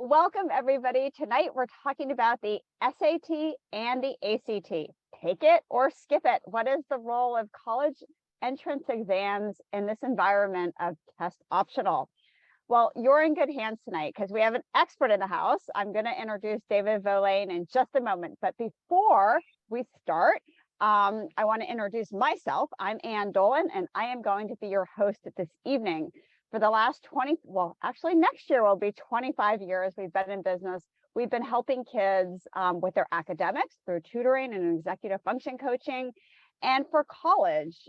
Welcome everybody. Tonight we're talking about the SAT and the ACT. Take it or skip it. What is the role of college entrance exams in this environment of test optional? Well, you're in good hands tonight because we have an expert in the house. I'm going to introduce David Volain in just a moment. But before we start, I want to introduce myself. I'm Dolin, and I am going to be your host this evening. For the last actually next year will be 25 years we've been in business. We've been helping kids with their academics through tutoring and executive function coaching. And for college,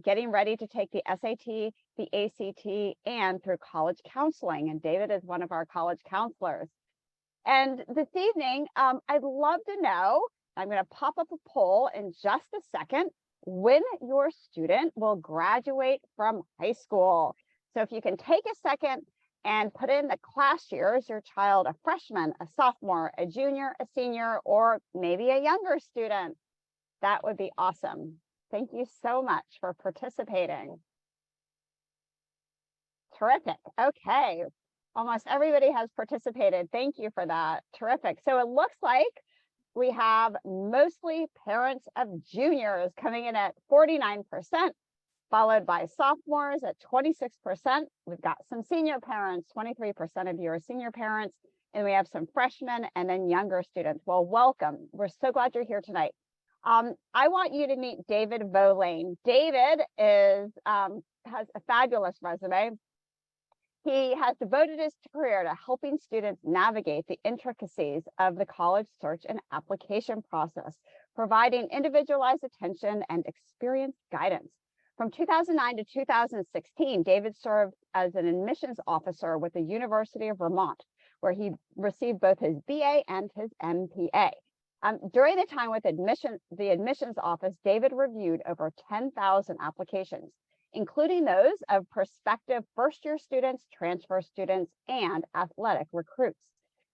getting ready to take the SAT, the ACT, and through college counseling. And David is one of our college counselors. And this evening, I'd love to know, I'm going to pop up a poll in just a second, when your student will graduate from high school. So if you can take a second and put in the class years, your child, a freshman, a sophomore, a junior, a senior, or maybe a younger student, that would be awesome. Thank you so much for participating. Terrific. Okay. Almost everybody has participated. Thank you for that. Terrific. So it looks like we have mostly parents of juniors coming in at 49%. Followed by sophomores at 26%. We've got some senior parents, 23% of you are senior parents, and we have some freshmen and then younger students. Well, welcome. We're so glad you're here tonight. I want you to meet David Volain. David has a fabulous resume. He has devoted his career to helping students navigate the intricacies of the college search and application process, providing individualized attention and experienced guidance. From 2009 to 2016, David served as an admissions officer with the University of Vermont, where he received both his BA and his MPA. During the time with the admissions office, David reviewed over 10,000 applications, including those of prospective first-year students, transfer students, and athletic recruits.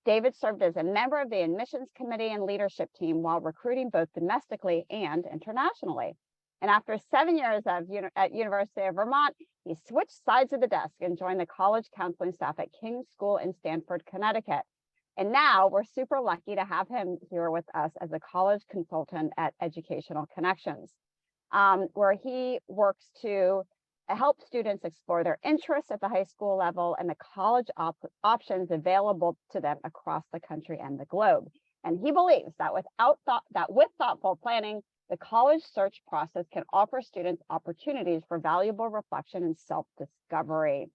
David served as a member of the admissions committee and leadership team while recruiting both domestically and internationally. And after 7 years at University of Vermont, he switched sides of the desk and joined the college counseling staff at King's School in Stamford, Connecticut. And now we're super lucky to have him here with us as a college consultant at Educational Connections, where he works to help students explore their interests at the high school level and the college options available to them across the country and the globe. And he believes that with thoughtful planning, the college search process can offer students opportunities for valuable reflection and self-discovery.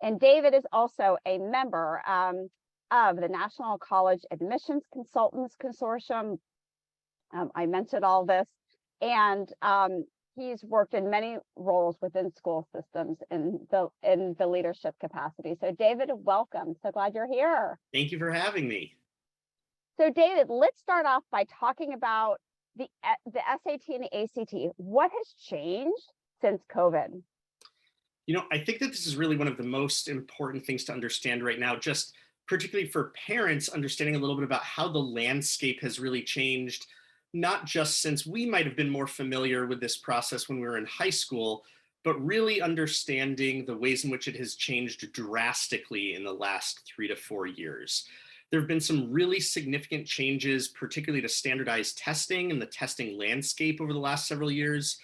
And David is also a member of the National College Admissions Consultants Consortium. I mentioned all this, and he's worked in many roles within school systems in the leadership capacity. So David, welcome. So glad you're here. Thank you for having me. So David, let's start off by talking about the SAT and the ACT. What has changed since COVID? You know, I think that this is really one of the most important things to understand right now, just particularly for parents, understanding a little bit about how the landscape has really changed, not just since we might have been more familiar with this process when we were in high school, but really understanding the ways in which it has changed drastically in the last 3 to 4 years. There have been some really significant changes, particularly to standardized testing and the testing landscape over the last several years,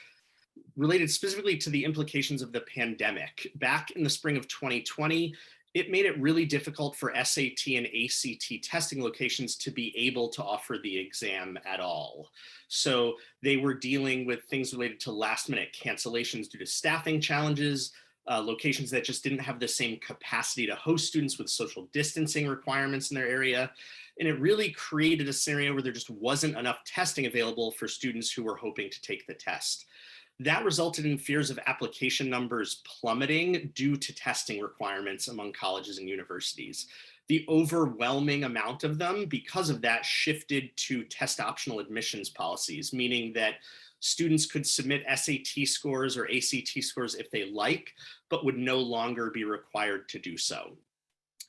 related specifically to the implications of the pandemic. Back in the spring of 2020, it made it really difficult for SAT and ACT testing locations to be able to offer the exam at all. So they were dealing with things related to last-minute cancellations due to staffing challenges, locations that just didn't have the same capacity to host students with social distancing requirements in their area. And it really created a scenario where there just wasn't enough testing available for students who were hoping to take the test. That resulted in fears of application numbers plummeting due to testing requirements among colleges and universities. The overwhelming amount of them, because of that, shifted to test optional admissions policies, meaning that students could submit SAT scores or ACT scores if they like, but would no longer be required to do so.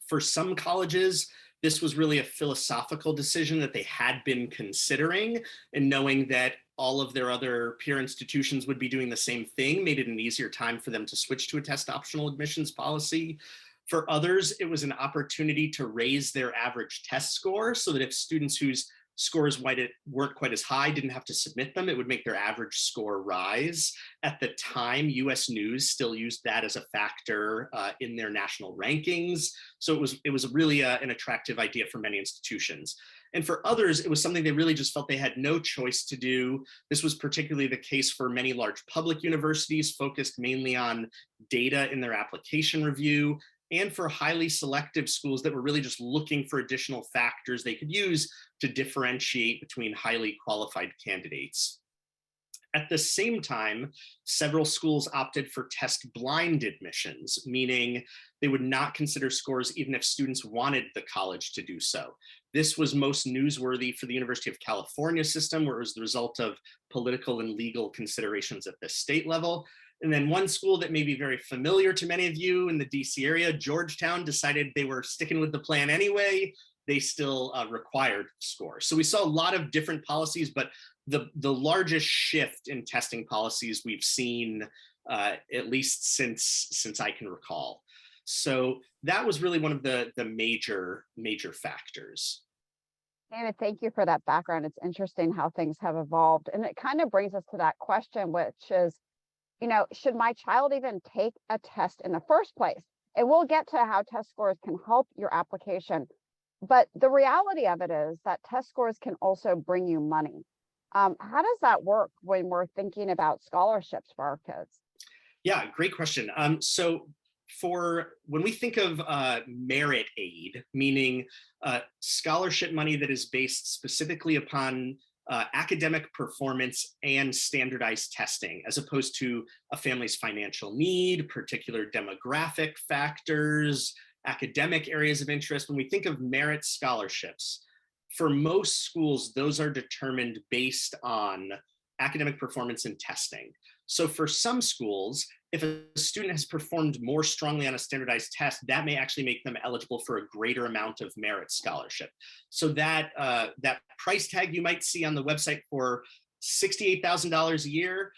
For some colleges, this was really a philosophical decision that they had been considering, and knowing that all of their other peer institutions would be doing the same thing made it an easier time for them to switch to a test optional admissions policy. For others, it was an opportunity to raise their average test score so that if students whose scores weren't quite as high didn't have to submit them, it would make their average score rise. At the time, US News still used that as a factor in their national rankings. So it was really an attractive idea for many institutions. And for others, it was something they really just felt they had no choice to do. This was particularly the case for many large public universities focused mainly on data in their application review, and for highly selective schools that were really just looking for additional factors they could use to differentiate between highly qualified candidates. At the same time, several schools opted for test blind admissions, meaning they would not consider scores even if students wanted the college to do so. This was most newsworthy for the University of California system, where it was the result of political and legal considerations at the state level. And then one school that may be very familiar to many of you in the DC area, Georgetown, decided they were sticking with the plan anyway. They still required scores. So we saw a lot of different policies, but the largest shift in testing policies we've seen at least since I can recall. So that was really one of the major factors. David, thank you for that background. It's interesting how things have evolved. And it kind of brings us to that question, which is, should my child even take a test in the first place? And we'll get to how test scores can help your application. But the reality of it is that test scores can also bring you money. How does that work when we're thinking about scholarships for our kids? Yeah, great question. So for when we think of merit aid, meaning scholarship money that is based specifically upon academic performance and standardized testing, as opposed to a family's financial need, particular demographic factors, academic areas of interest. When we think of merit scholarships, for most schools, those are determined based on academic performance and testing. So for some schools, if a student has performed more strongly on a standardized test, that may actually make them eligible for a greater amount of merit scholarship. So that price tag you might see on the website for $68,000 a year,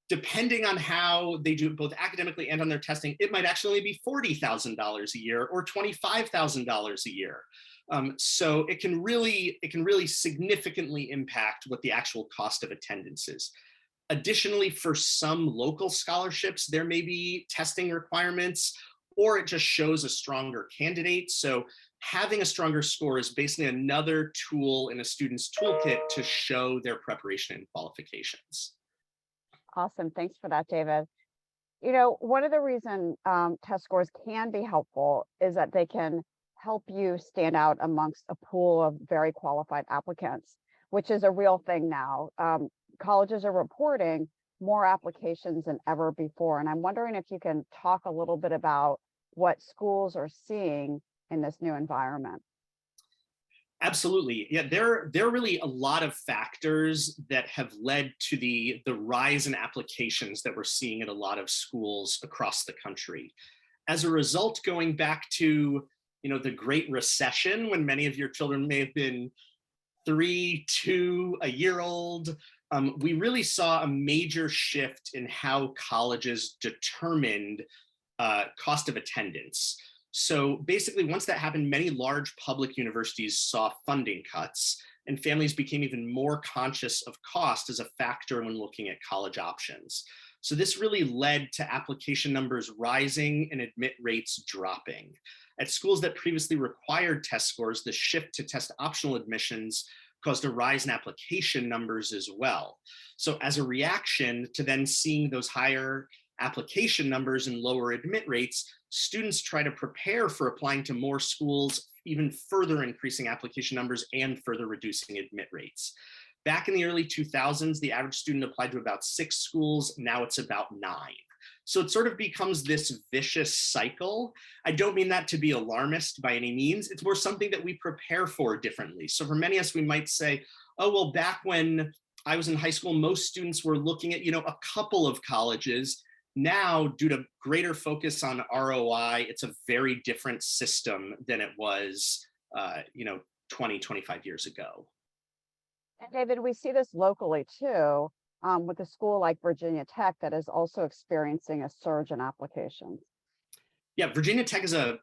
depending on how they do it both academically and on their testing, it might actually be $40,000 a year or $25,000 a year. So it can really significantly impact what the actual cost of attendance is. Additionally, for some local scholarships, there may be testing requirements, or it just shows a stronger candidate. So having a stronger score is basically another tool in a student's toolkit to show their preparation and qualifications. Awesome. Thanks for that, David. One of the reasons test scores can be helpful is that they can help you stand out amongst a pool of very qualified applicants, which is a real thing now. Colleges are reporting more applications than ever before. And I'm wondering if you can talk a little bit about what schools are seeing in this new environment. Absolutely. Yeah, there are really a lot of factors that have led to the rise in applications that we're seeing at a lot of schools across the country. As a result, going back to the Great Recession, when many of your children may have been 3, 2, a year old, we really saw a major shift in how colleges determined cost of attendance. So basically, once that happened, many large public universities saw funding cuts, and families became even more conscious of cost as a factor when looking at college options. So this really led to application numbers rising and admit rates dropping. At schools that previously required test scores, the shift to test optional admissions caused a rise in application numbers as well. So as a reaction to then seeing those higher application numbers and lower admit rates, students try to prepare for applying to more schools, even further increasing application numbers and further reducing admit rates. Back in the early 2000s, the average student applied to about 6 schools. Now it's about 9. So it sort of becomes this vicious cycle. I don't mean that to be alarmist by any means. It's more something that we prepare for differently. So for many of us, we might say, oh, well, back when I was in high school, most students were looking at, a couple of colleges. Now, due to greater focus on ROI, it's a very different system than it was, 20, 25 years ago. And David, we see this locally too, with a school like Virginia Tech that is also experiencing a surge in applications. Yeah, Virginia Tech is a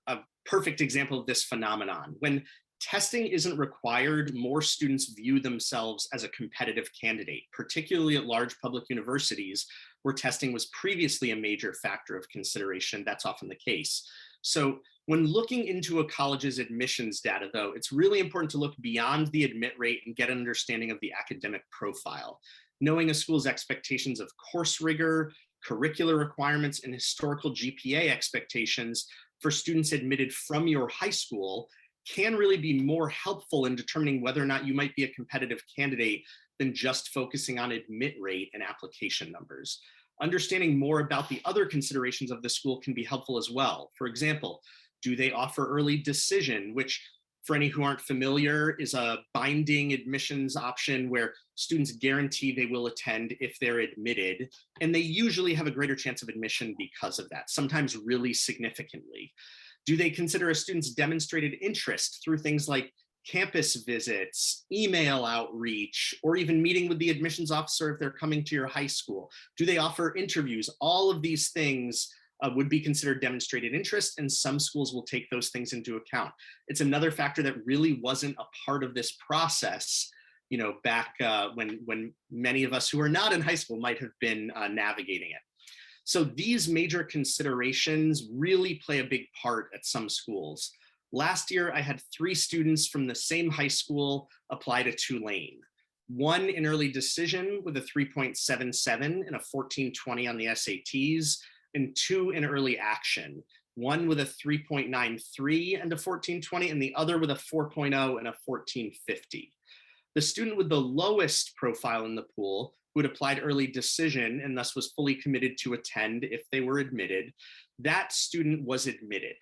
perfect example of this phenomenon. When testing isn't required, more students view themselves as a competitive candidate, particularly at large public universities where testing was previously a major factor of consideration. That's often the case. So when looking into a college's admissions data, though, it's really important to look beyond the admit rate and get an understanding of the academic profile. Knowing a school's expectations of course rigor, curricular requirements, and historical GPA expectations for students admitted from your high school can really be more helpful in determining whether or not you might be a competitive candidate than just focusing on admit rate and application numbers. Understanding more about the other considerations of the school can be helpful as well. For example, do they offer early decision, which for any who aren't familiar is a binding admissions option where students guarantee they will attend if they're admitted, and they usually have a greater chance of admission because of that, sometimes really significantly. Do they consider a student's demonstrated interest through things like campus visits, email outreach, or even meeting with the admissions officer if they're coming to your high school? Do they offer interviews? All of these things would be considered demonstrated interest, and some schools will take those things into account. It's another factor that really wasn't a part of this process, back when many of us who are not in high school might have been navigating it. So these major considerations really play a big part at some schools. Last year, I had 3 students from the same high school apply to Tulane. One in early decision with a 3.77 and a 1420 on the SATs, and 2 in early action. One with a 3.93 and a 1420, and the other with a 4.0 and a 1450. The student with the lowest profile in the pool, who had applied early decision and thus was fully committed to attend if they were admitted, that student was admitted.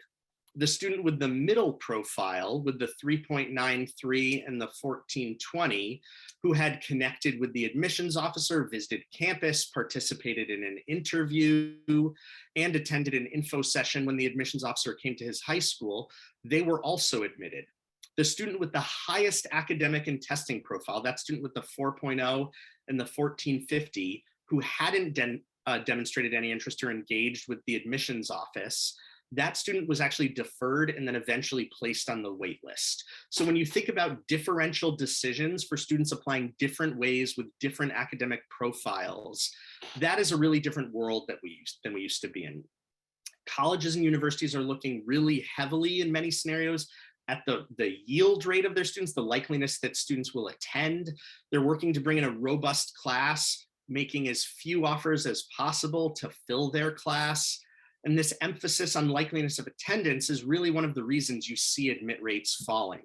The student with the middle profile, with the 3.93 and the 1420, who had connected with the admissions officer, visited campus, participated in an interview, and attended an info session when the admissions officer came to his high school, they were also admitted. The student with the highest academic and testing profile, that student with the 4.0 and the 1450, who hadn't demonstrated any interest or engaged with the admissions office, that student was actually deferred and then eventually placed on the wait list. So when you think about differential decisions for students applying different ways with different academic profiles, that is a really different world than we used to be in. Colleges and universities are looking really heavily in many scenarios at the yield rate of their students, the likeliness that students will attend. They're working to bring in a robust class, making as few offers as possible to fill their class. And this emphasis on likeliness of attendance is really one of the reasons you see admit rates falling.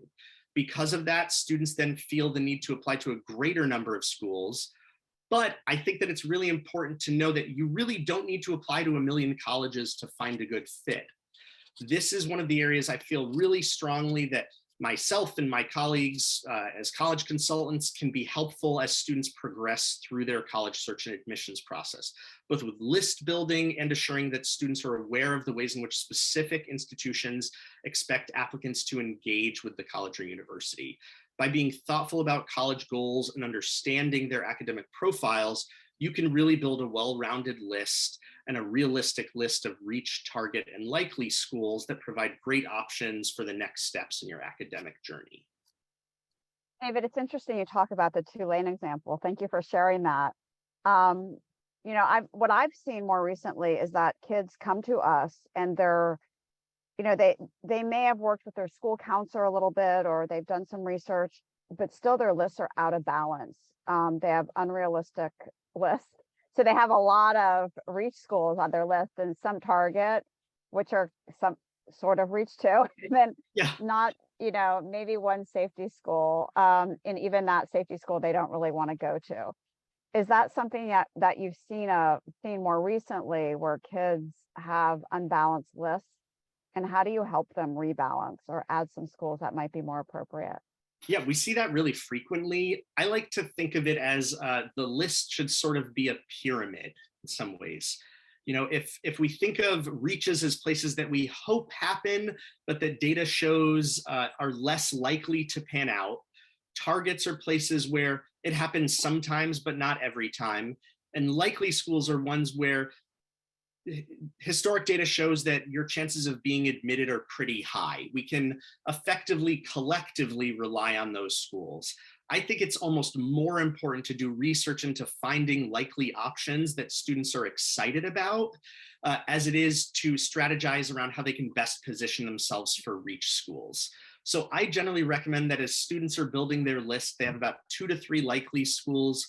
Because of that, students then feel the need to apply to a greater number of schools. But I think that it's really important to know that you really don't need to apply to a million colleges to find a good fit. This is one of the areas I feel really strongly that myself and my colleagues as college consultants can be helpful as students progress through their college search and admissions process, both with list building and assuring that students are aware of the ways in which specific institutions expect applicants to engage with the college or university. By being thoughtful about college goals and understanding their academic profiles, you can really build a well-rounded list and a realistic list of reach, target, and likely schools that provide great options for the next steps in your academic journey. David, it's interesting you talk about the Tulane example. Thank you for sharing that. What I've seen more recently is that kids come to us and they may have worked with their school counselor a little bit, or they've done some research, but still their lists are out of balance. They have unrealistic lists. So they have a lot of reach schools on their list and some target, which are some sort of reach too, and then not, maybe one safety school. And even that safety school, they don't really want to go to. Is that something that you've seen more recently, where kids have unbalanced lists? And how do you help them rebalance or add some schools that might be more appropriate? Yeah, we see that really frequently. I like to think of it as the list should sort of be a pyramid in some ways. If we think of reaches as places that we hope happen, but that data shows are less likely to pan out, targets are places where it happens sometimes, but not every time. And likely schools are ones where historic data shows that your chances of being admitted are pretty high. We can effectively, collectively rely on those schools. I think it's almost more important to do research into finding likely options that students are excited about, as it is to strategize around how they can best position themselves for reach schools. So I generally recommend that as students are building their list, they have about 2 to 3 likely schools,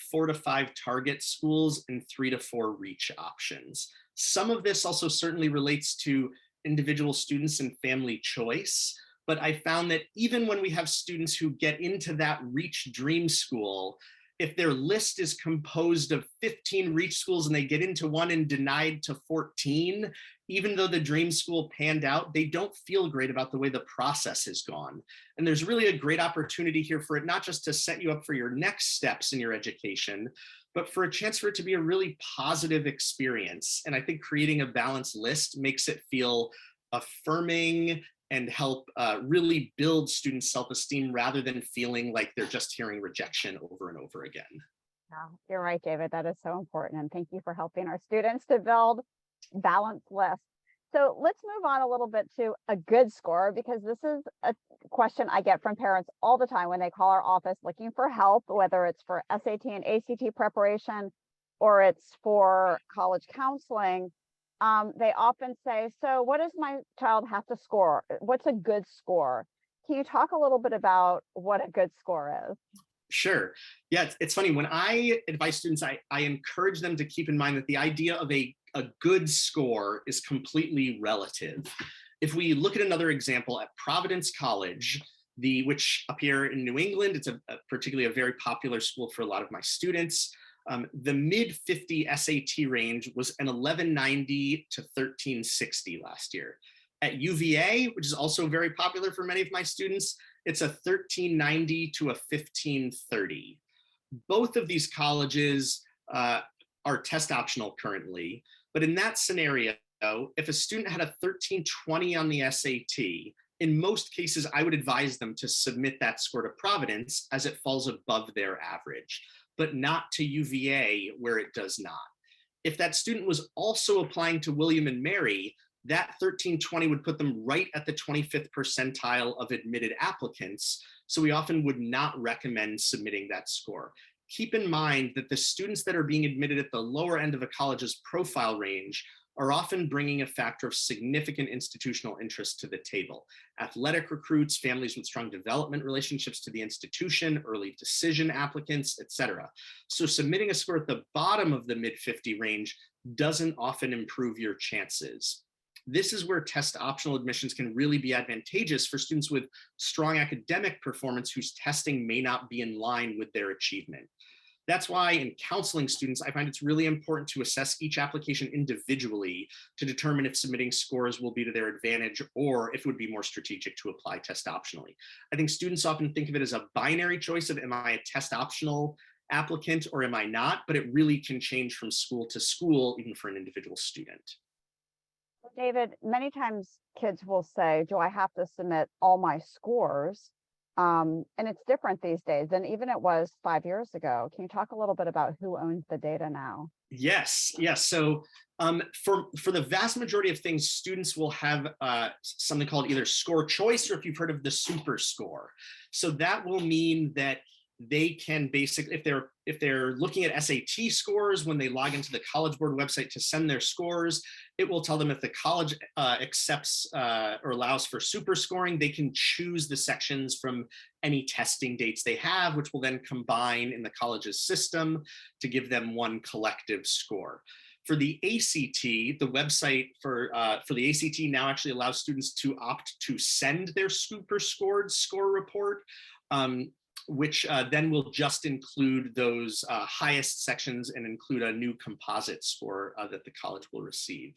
4 to 5 target schools, and 3 to 4 reach options. Some of this also certainly relates to individual students and family choice, but I found that even when we have students who get into that reach dream school, if their list is composed of 15 reach schools and they get into one and denied to 14, even though the dream school panned out, they don't feel great about the way the process has gone. And there's really a great opportunity here for it, not just to set you up for your next steps in your education, but for a chance for it to be a really positive experience. And I think creating a balanced list makes it feel affirming and help really build student self-esteem rather than feeling like they're just hearing rejection over and over again. Yeah, you're right, David. That is so important. And thank you for helping our students to build balanced lists. So let's move on a little bit to a good score, because this is a question I get from parents all the time when they call our office looking for help, whether it's for SAT and ACT preparation or it's for college counseling. They often say, so what does my child have to score? What's a good score? Can you talk a little bit about what a good score is? Sure. Yeah, it's funny. When I advise students, I encourage them to keep in mind that the idea of a good score is completely relative. If we look at another example at Providence College, which up here in New England, it's particularly a very popular school for a lot of my students. The mid 50 SAT range was an 1190 to 1360 last year. At UVA, which is also very popular for many of my students, it's a 1390 to a 1530. Both of these colleges are test optional currently, but in that scenario, if a student had a 1320 on the SAT, in most cases, I would advise them to submit that score to Providence as it falls above their average, but not to UVA where it does not. If that student was also applying to William and Mary, that 1320 would put them right at the 25th percentile of admitted applicants. So we often would not recommend submitting that score. Keep in mind that the students that are being admitted at the lower end of a college's profile range are often bringing a factor of significant institutional interest to the table. Athletic recruits, families with strong development relationships to the institution, early decision applicants, etc. So submitting a score at the bottom of the mid 50 range doesn't often improve your chances. This is where test optional admissions can really be advantageous for students with strong academic performance whose testing may not be in line with their achievement. That's why in counseling students, I find it's really important to assess each application individually to determine if submitting scores will be to their advantage or if it would be more strategic to apply test optionally. I think students often think of it as a binary choice of, am I a test optional applicant or am I not? But it really can change from school to school, even for an individual student. David, many times kids will say, do I have to submit all my scores? And it's different these days than even it was 5 years ago. Can you talk a little bit about who owns the data now? Yes. So for the vast majority of things, students will have something called either score choice, or if you've heard of the super score. So that will mean that they can basically, if they're looking at SAT scores when they log into the College Board website to send their scores, it will tell them if the college accepts or allows for super scoring, they can choose the sections from any testing dates they have, which will then combine in the college's system to give them one collective score. For the ACT, the website for the ACT now actually allows students to opt to send their super scored score report, which then will just include those highest sections and include a new composite score that the college will receive.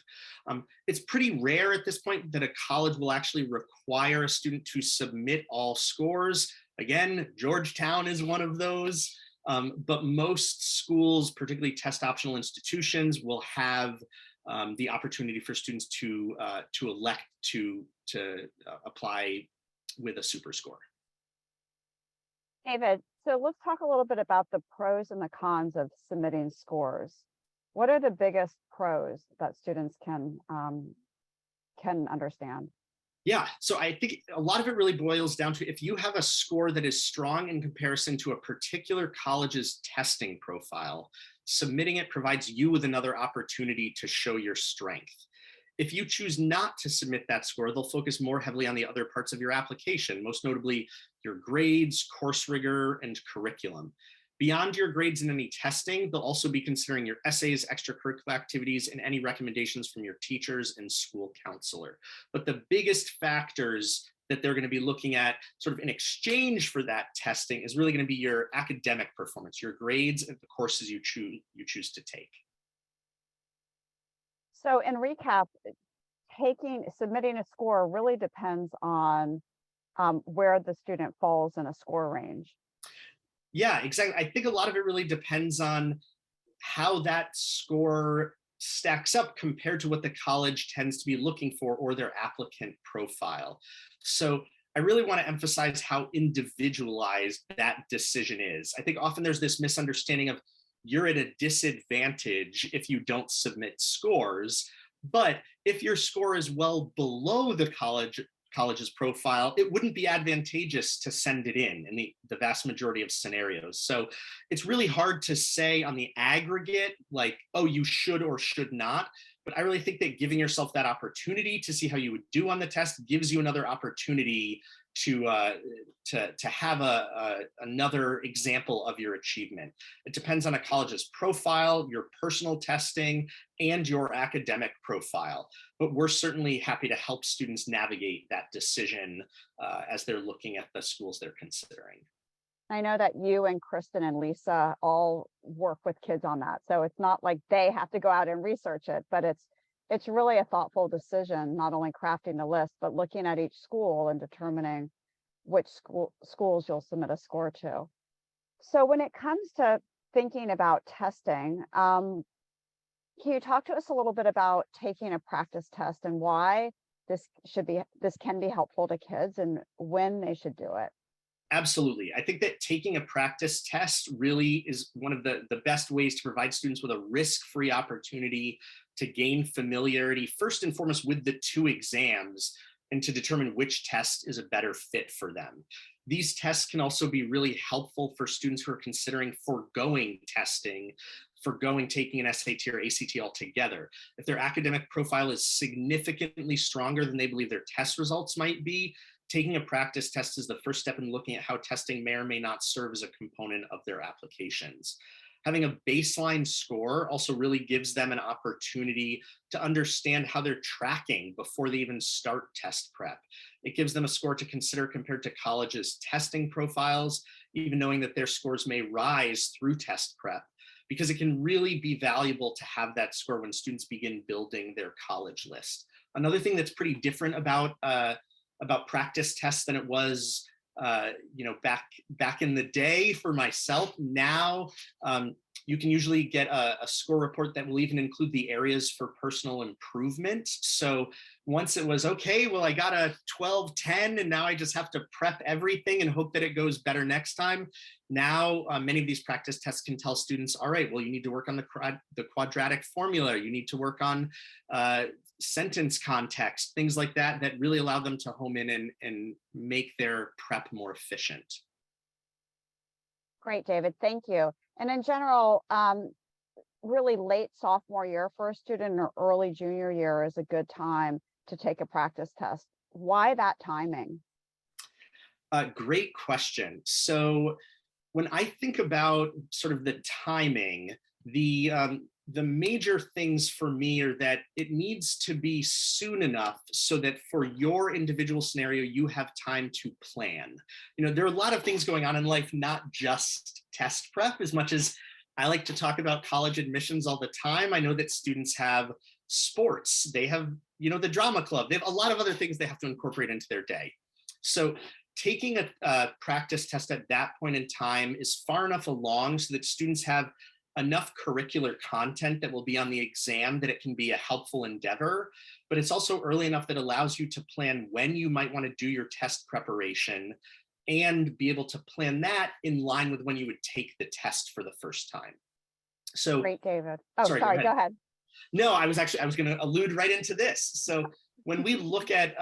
It's pretty rare at this point that a college will actually require a student to submit all scores. Again, Georgetown is one of those, but most schools, particularly test optional institutions, will have the opportunity for students to elect to apply with a super score. David, so let's talk a little bit about the pros and the cons of submitting scores. What are the biggest pros that students can understand? Yeah, so I think a lot of it really boils down to if you have a score that is strong in comparison to a particular college's testing profile, submitting it provides you with another opportunity to show your strength. If you choose not to submit that score, they'll focus more heavily on the other parts of your application, most notably your grades, course rigor, and curriculum. Beyond your grades and any testing, they'll also be considering your essays, extracurricular activities, and any recommendations from your teachers and school counselor. But the biggest factors that they're going to be looking at sort of in exchange for that testing is really going to be your academic performance, your grades, and the courses you choose to take. So in recap, submitting a score really depends on where the student falls in a score range. Yeah, exactly. I think a lot of it really depends on how that score stacks up compared to what the college tends to be looking for or their applicant profile. So I really want to emphasize how individualized that decision is. I think often there's this misunderstanding of you're at a disadvantage if you don't submit scores. But if your score is well below the college's profile, it wouldn't be advantageous to send it in the vast majority of scenarios. So it's really hard to say on the aggregate, like, oh, you should or should not. But I really think that giving yourself that opportunity to see how you would do on the test gives you another opportunity to have another example of your achievement. It depends on a college's profile, your personal testing, and your academic profile. But we're certainly happy to help students navigate that decision as they're looking at the schools they're considering. I know that you and Kristen and Lisa all work with kids on that. So it's not like they have to go out and research it, but it's really a thoughtful decision, not only crafting the list, but looking at each school and determining which schools you'll submit a score to. So when it comes to thinking about testing, can you talk to us a little bit about taking a practice test and why this can be helpful to kids and when they should do it? Absolutely. I think that taking a practice test really is one of the best ways to provide students with a risk-free opportunity to gain familiarity, first and foremost, with the two exams and to determine which test is a better fit for them. These tests can also be really helpful for students who are considering foregoing testing, foregoing taking an SAT or ACT altogether. If their academic profile is significantly stronger than they believe their test results might be, taking a practice test is the first step in looking at how testing may or may not serve as a component of their applications. Having a baseline score also really gives them an opportunity to understand how they're tracking before they even start test prep. It gives them a score to consider compared to colleges' testing profiles, even knowing that their scores may rise through test prep, because it can really be valuable to have that score when students begin building their college list. Another thing that's pretty different about practice tests than it was back in the day for myself. Now you can usually get a score report that will even include the areas for personal improvement. So once it was, okay, well, I got a 12-10 and now I just have to prep everything and hope that it goes better next time. Now, many of these practice tests can tell students, all right, well, you need to work on the quadratic formula. You need to work on sentence context, things like that, that really allow them to home in and make their prep more efficient. Great, David. Thank you. And in general, really late sophomore year for a student or early junior year is a good time to take a practice test. Why that timing? Great question. So when I think about sort of the timing, the major things for me are that it needs to be soon enough so that for your individual scenario, you have time to plan. There are a lot of things going on in life, not just test prep. As much as I like to talk about college admissions all the time, I know that students have sports, they have, the drama club, they have a lot of other things they have to incorporate into their day. So taking a practice test at that point in time is far enough along so that students have enough curricular content that will be on the exam that it can be a helpful endeavor, but it's also early enough that allows you to plan when you might want to do your test preparation and be able to plan that in line with when you would take the test for the first time. So, Great, David. Oh, sorry, go sorry, ahead. go ahead. No, I was going to allude right into this. So when we look at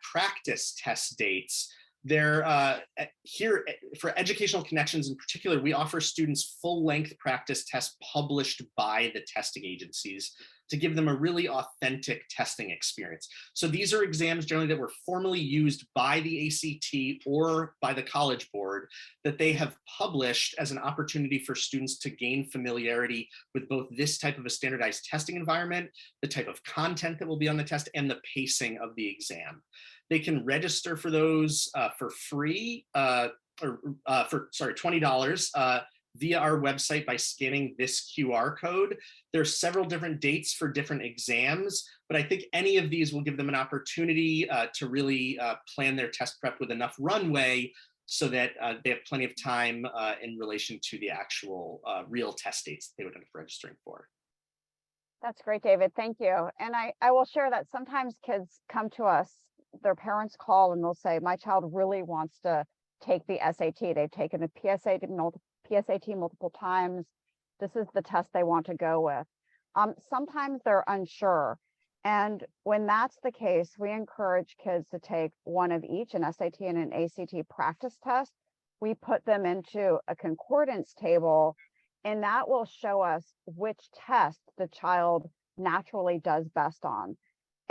practice test dates, there here for Educational Connections in particular, we offer students full-length practice tests published by the testing agencies to give them a really authentic testing experience. So these are exams generally that were formally used by the ACT or by the College Board that they have published as an opportunity for students to gain familiarity with both this type of a standardized testing environment, the type of content that will be on the test, and the pacing of the exam. They can register for those for free, for $20 via our website by scanning this QR code. There's several different dates for different exams, but I think any of these will give them an opportunity to really plan their test prep with enough runway so that they have plenty of time in relation to the actual real test dates that they would end up registering for. That's great, David. Thank you. And I will share that sometimes kids come to us, their parents call and they'll say, my child really wants to take the SAT. They've taken the PSAT multiple times. This is the test they want to go with. Sometimes they're unsure. And when that's the case, we encourage kids to take one of each, an SAT and an ACT practice test. We put them into a concordance table, and that will show us which test the child naturally does best on.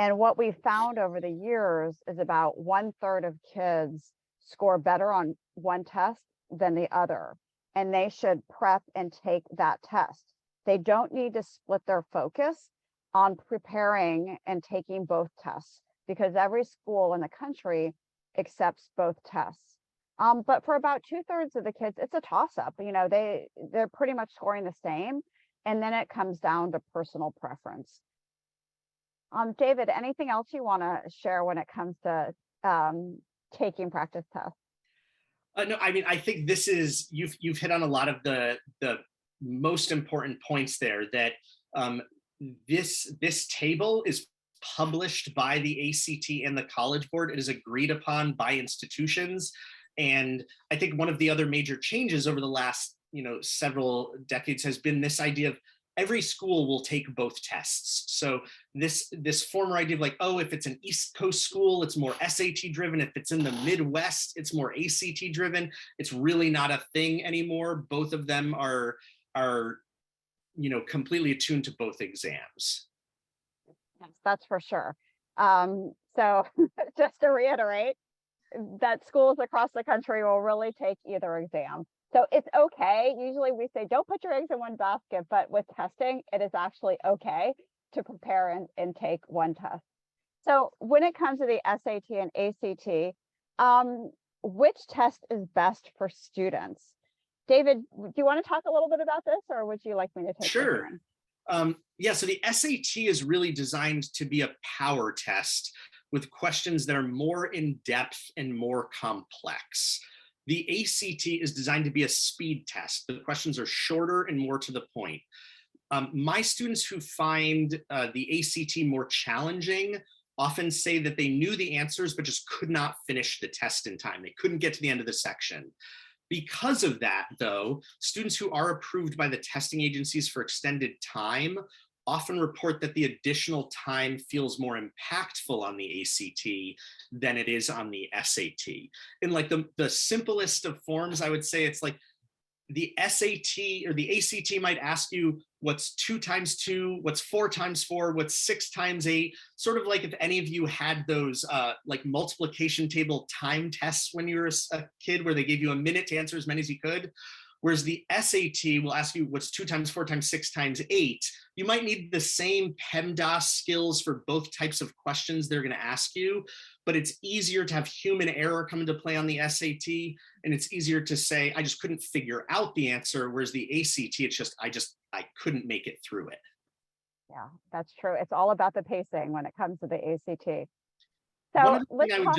And what we found over the years is about 1/3 of kids score better on one test than the other, and they should prep and take that test. They don't need to split their focus on preparing and taking both tests because every school in the country accepts both tests. But for about 2/3 of the kids, it's a toss-up. You know, they're pretty much scoring the same, and then it comes down to personal preference. David, anything else you want to share when it comes to taking practice tests? No, I mean, I think this is you've hit on a lot of the most important points there. That this table is published by the ACT and the College Board. It is agreed upon by institutions, and I think one of the other major changes over the last several decades has been this idea of every school will take both tests. So this former idea of like, oh, if it's an East Coast school, it's more SAT driven. If it's in the Midwest, it's more ACT driven. It's really not a thing anymore. Both of them are completely attuned to both exams. Yes, that's for sure. So just to reiterate, that schools across the country will really take either exam. So it's okay. Usually we say, don't put your eggs in one basket, but with testing, it is actually okay to prepare and take one test. So when it comes to the SAT and ACT, which test is best for students? David, do you want to talk a little bit about this, or would you like me to take Sure. Yeah, so the SAT is really designed to be a power test with questions that are more in depth and more complex. The ACT is designed to be a speed test. The questions are shorter and more to the point. My students who find the ACT more challenging often say that they knew the answers, but just could not finish the test in time. They couldn't get to the end of the section. Because of that, though, students who are approved by the testing agencies for extended time often report that the additional time feels more impactful on the ACT than it is on the SAT. In like the simplest of forms, I would say it's like the SAT or the ACT might ask you what's 2 times 2, what's 4 times 4, what's 6 times 8, sort of like if any of you had those like multiplication table time tests when you were a kid where they gave you a minute to answer as many as you could. Whereas the SAT will ask you what's 2 times 4 times 6 times 8. You might need the same PEMDAS skills for both types of questions they're going to ask you, but it's easier to have human error come into play on the SAT, and it's easier to say, I just couldn't figure out the answer, whereas the ACT, it's just, I couldn't make it through it. Yeah, that's true. It's all about the pacing when it comes to the ACT. So let's talk.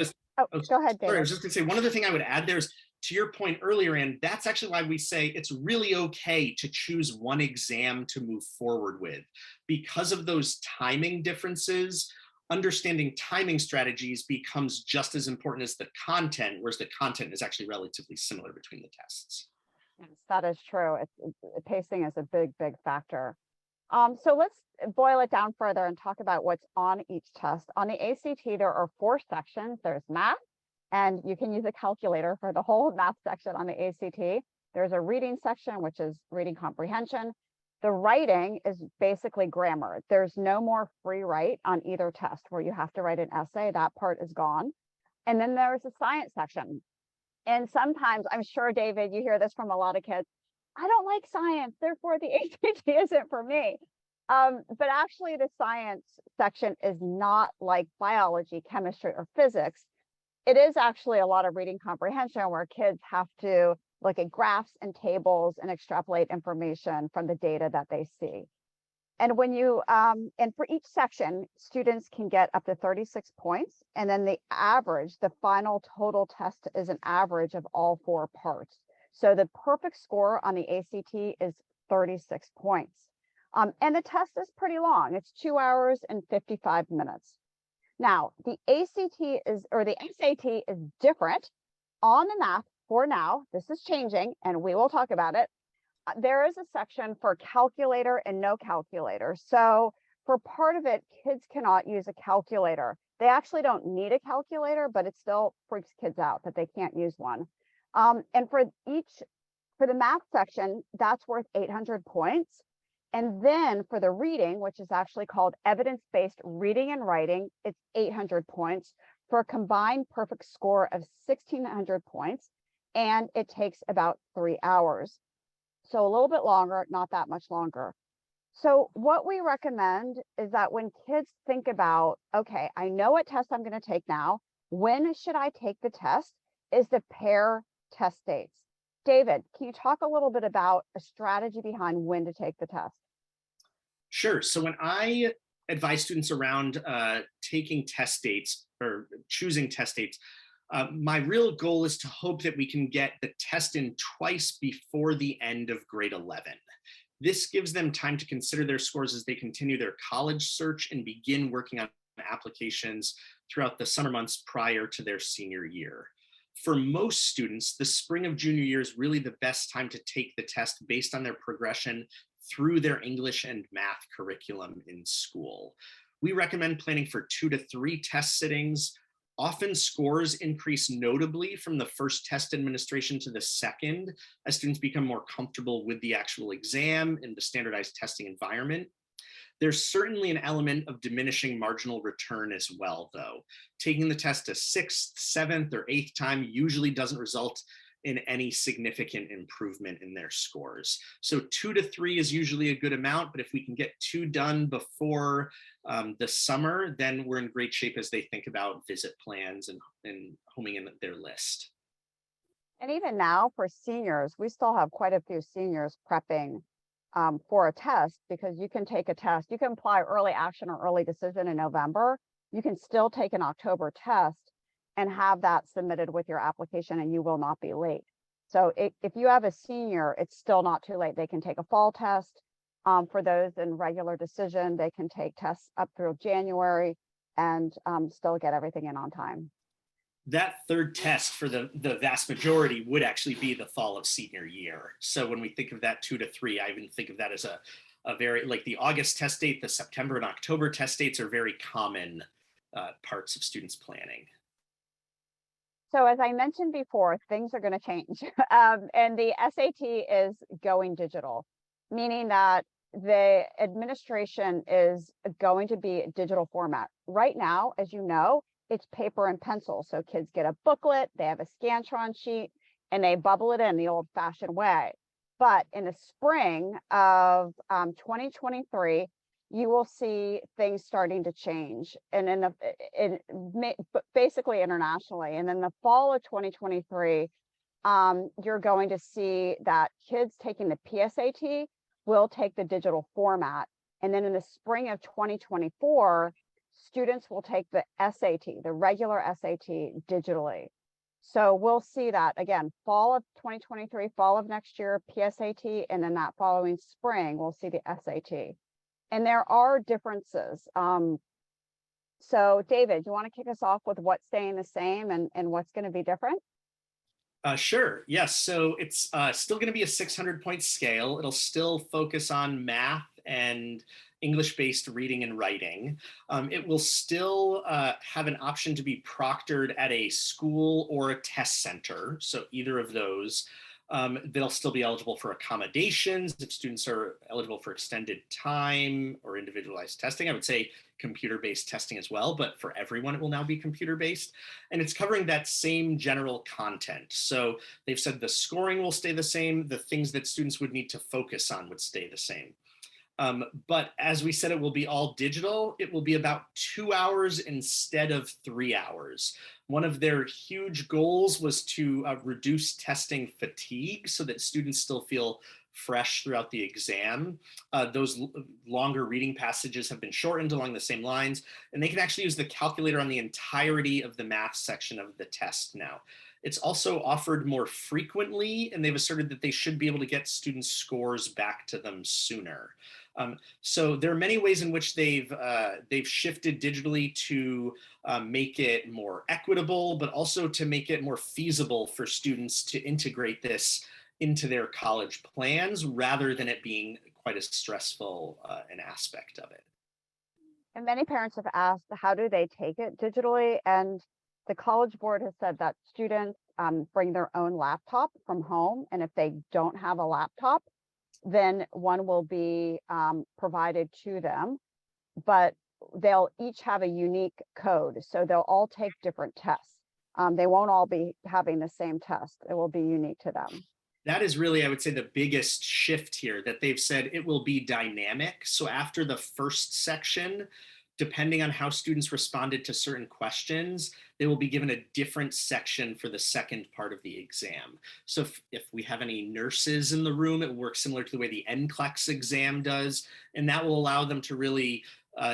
Go ahead, David. Sorry, I was just going to say, one other thing I would add there is, to your point earlier, and that's actually why we say it's really okay to choose one exam to move forward with. Because of those timing differences, understanding timing strategies becomes just as important as the content, whereas the content is actually relatively similar between the tests. Yes, that is true. Pacing is a big, big factor. So let's boil it down further and talk about what's on each test. On the ACT, there are 4 sections. There's math, and you can use a calculator for the whole math section on the ACT. There's a reading section, which is reading comprehension. The writing is basically grammar. There's no more free write on either test where you have to write an essay. That part is gone. And then there's a science section. And sometimes, I'm sure, David, you hear this from a lot of kids. I don't like science, therefore the ACT isn't for me. But actually the science section is not like biology, chemistry, or physics. It is actually a lot of reading comprehension where kids have to look at graphs and tables and extrapolate information from the data that they see. And when you, and for each section, students can get up to 36 points. And then the average, the final total test is an average of all 4 parts. So the perfect score on the ACT is 36 points. And the test is pretty long. It's 2 hours and 55 minutes. Now, the ACT is, or the SAT is different on the math for now. This is changing, and we will talk about it. There is a section for calculator and no calculator. So for part of it, kids cannot use a calculator. They actually don't need a calculator, but it still freaks kids out that they can't use one. And for the math section, that's worth 800 points. And then for the reading, which is actually called evidence-based reading and writing, it's 800 points for a combined perfect score of 1,600 points. And it takes about 3 hours. So a little bit longer, not that much longer. So what we recommend is that when kids think about, okay, I know what test I'm going to take now, when should I take the test, is to pair test dates. David, can you talk a little bit about a strategy behind when to take the test? Sure. So when I advise students around taking test dates or choosing test dates, my real goal is to hope that we can get the test in twice before the end of grade 11. This gives them time to consider their scores as they continue their college search and begin working on applications throughout the summer months prior to their senior year. For most students, the spring of junior year is really the best time to take the test based on their progression through their English and math curriculum in school. We recommend planning for 2 to 3 test sittings. Often scores increase notably from the first test administration to the second as students become more comfortable with the actual exam and the standardized testing environment. There's certainly an element of diminishing marginal return as well, though. Taking the test a 6th, 7th, or 8th time usually doesn't result in any significant improvement in their scores. So 2 to 3 is usually a good amount, but if we can get 2 done before the summer, then we're in great shape as they think about visit plans and homing in their list. And even now for seniors, we still have quite a few seniors prepping for a test, because you can take a test. You can apply early action or early decision in November. You can still take an October test and have that submitted with your application, and you will not be late. So if you have a senior, it's still not too late. They can take a fall test. For those in regular decision, they can take tests up through January and still get everything in on time. That third test for the vast majority would actually be the fall of senior year. So when we think of that 2 to 3, I even think of that as a very, like the August test date, the September and October test dates are very common parts of students' planning. So as I mentioned before, things are going to change. And the SAT is going digital, meaning that the administration is going to be digital format. Right now, as you know, it's paper and pencil. So kids get a booklet, they have a Scantron sheet, and they bubble it in the old-fashioned way. But in the spring of 2023, you will see things starting to change, and basically internationally. And in the fall of 2023, you're going to see that kids taking the PSAT will take the digital format. And then in the spring of 2024, students will take the SAT, the regular SAT, digitally. So we'll see that again, fall of 2023, fall of next year, PSAT, and then that following spring, we'll see the SAT. And there are differences. So David, you want to kick us off with what's staying the same and what's going to be different? Sure. Yes. So it's still going to be a 600-point scale. It'll still focus on math and English-based reading and writing. It will still have an option to be proctored at a school or a test center. So either of those. They'll still be eligible for accommodations if students are eligible for extended time or individualized testing. I would say computer-based testing as well, but for everyone, it will now be computer-based. And it's covering that same general content. So they've said the scoring will stay the same. The things that students would need to focus on would stay the same. But as we said, it will be all digital. It will be about 2 hours instead of 3 hours. One of their huge goals was to reduce testing fatigue so that students still feel fresh throughout the exam. Those longer reading passages have been shortened along the same lines, and they can actually use the calculator on the entirety of the math section of the test now. It's also offered more frequently, and they've asserted that they should be able to get students' scores back to them sooner. So there are many ways in which they've shifted digitally to make it more equitable, but also to make it more feasible for students to integrate this into their college plans rather than it being quite as stressful an aspect of it. And many parents have asked, how do they take it digitally? And the College Board has said that students bring their own laptop from home. And if they don't have a laptop, then one will be provided to them, but they'll each have a unique code. So they'll all take different tests. They won't all be having the same test. It will be unique to them. That is really, I would say, the biggest shift here, that they've said it will be dynamic. So after the first section, depending on how students responded to certain questions, they will be given a different section for the second part of the exam. So if we have any nurses in the room, it works similar to the way the NCLEX exam does, and that will allow them to really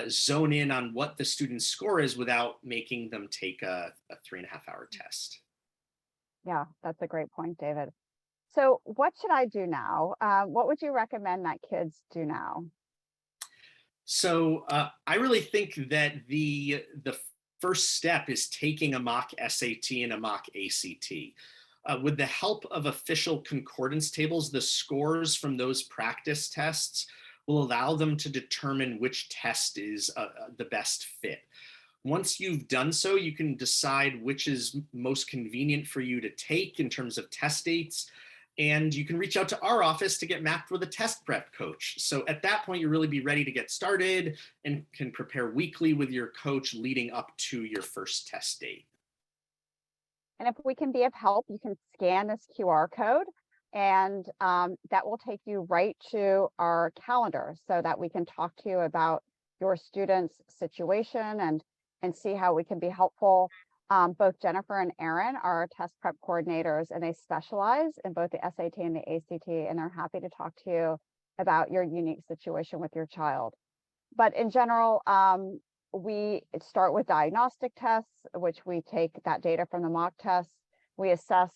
zone in on what the student's score is without making them take a 3.5-hour test. Yeah, that's a great point, David. So what should I do now? What would you recommend that kids do now? So I really think that the first step is taking a mock SAT and a mock ACT. With the help of official concordance tables, the scores from those practice tests will allow them to determine which test is the best fit. Once you've done so, you can decide which is most convenient for you to take in terms of test dates. And you can reach out to our office to get matched with a test prep coach. So at that point, you'll really be ready to get started and can prepare weekly with your coach leading up to your first test date. And if we can be of help, you can scan this QR code, and that will take you right to our calendar so that we can talk to you about your student's situation and see how we can be helpful. Both Jennifer and Aaron are test prep coordinators, and they specialize in both the SAT and the ACT, and they're happy to talk to you about your unique situation with your child. But in general, we start with diagnostic tests, which we take that data from the mock tests. We assess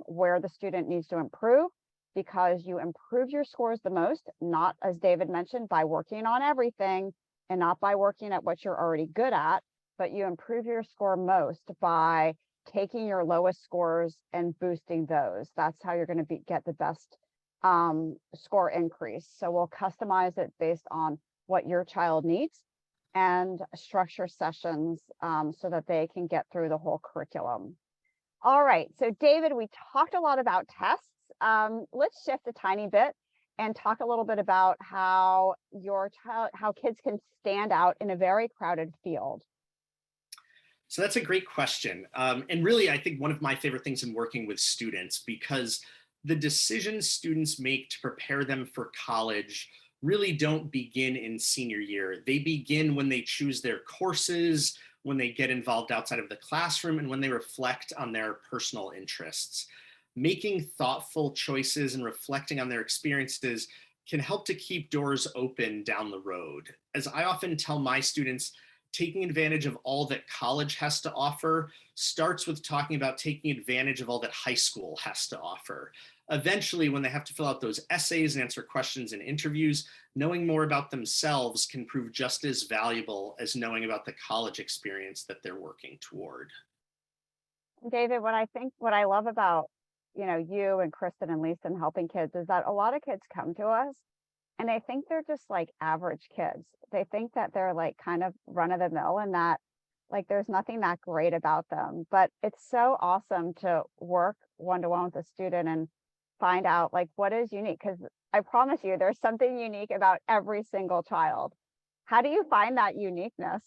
where the student needs to improve, because you improve your scores the most, not, as David mentioned, by working on everything and not by working at what you're already good at, but you improve your score most by taking your lowest scores and boosting those. That's how you're going to get the best score increase. So we'll customize it based on what your child needs and structure sessions so that they can get through the whole curriculum. All right, so David, we talked a lot about tests. Let's shift a tiny bit and talk a little bit about how how kids can stand out in a very crowded field. So that's a great question. And really, I think one of my favorite things in working with students, because the decisions students make to prepare them for college really don't begin in senior year. They begin when they choose their courses, when they get involved outside of the classroom, and when they reflect on their personal interests. Making thoughtful choices and reflecting on their experiences can help to keep doors open down the road. As I often tell my students, taking advantage of all that college has to offer starts with talking about taking advantage of all that high school has to offer. Eventually, when they have to fill out those essays and answer questions in interviews, knowing more about themselves can prove just as valuable as knowing about the college experience that they're working toward. David, what I love about you and Kristen and Lisa and helping kids is that a lot of kids come to us and they think they're just like average kids. They think that they're like kind of run of the mill and that like there's nothing that great about them. But it's so awesome to work one-to-one with a student and find out like what is unique. Because I promise you, there's something unique about every single child. How do you find that uniqueness?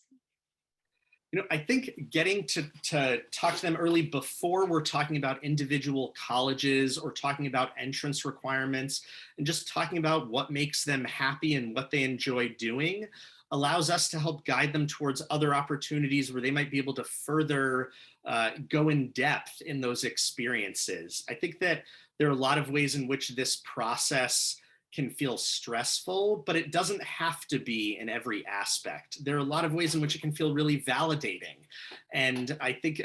I think getting to talk to them early before we're talking about individual colleges or talking about entrance requirements and just talking about what makes them happy and what they enjoy doing allows us to help guide them towards other opportunities where they might be able to further go in depth in those experiences. I think that there are a lot of ways in which this process can feel stressful, but it doesn't have to be in every aspect. There are a lot of ways in which it can feel really validating. And I think